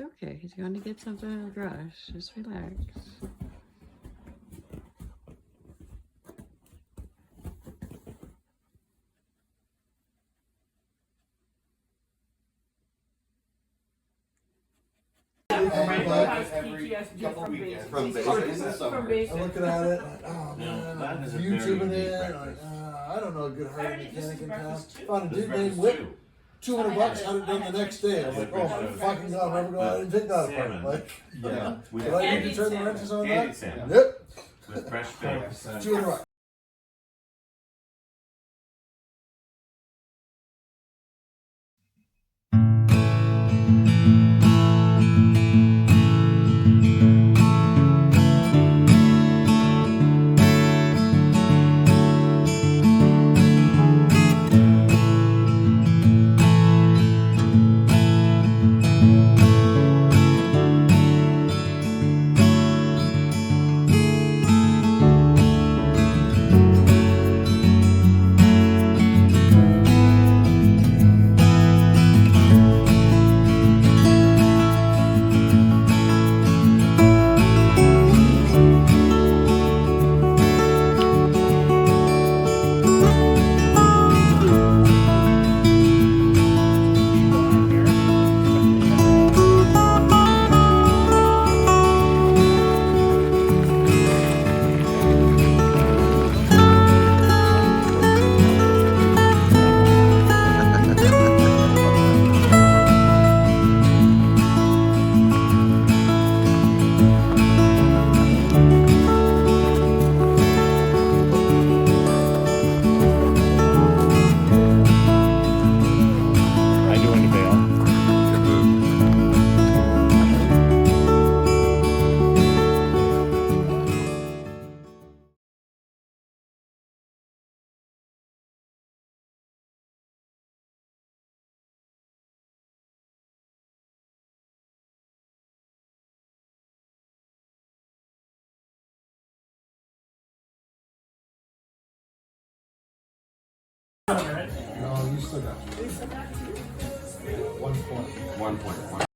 okay. He's going to get something in a brush. Just relax. From basement. I'm looking at it, like, oh man, I'm YouTubing it. Like, I don't know a good herd mechanic in town. Found a dude named Whip. $200, had it done the next day. I'm like, oh my fucking god, I'm never going out and take that apart. Like, Yeah. do I need to turn the wrenches on that? Salmon. Yep. With fresh fish. $200. No, you still got 1 point. 1 point.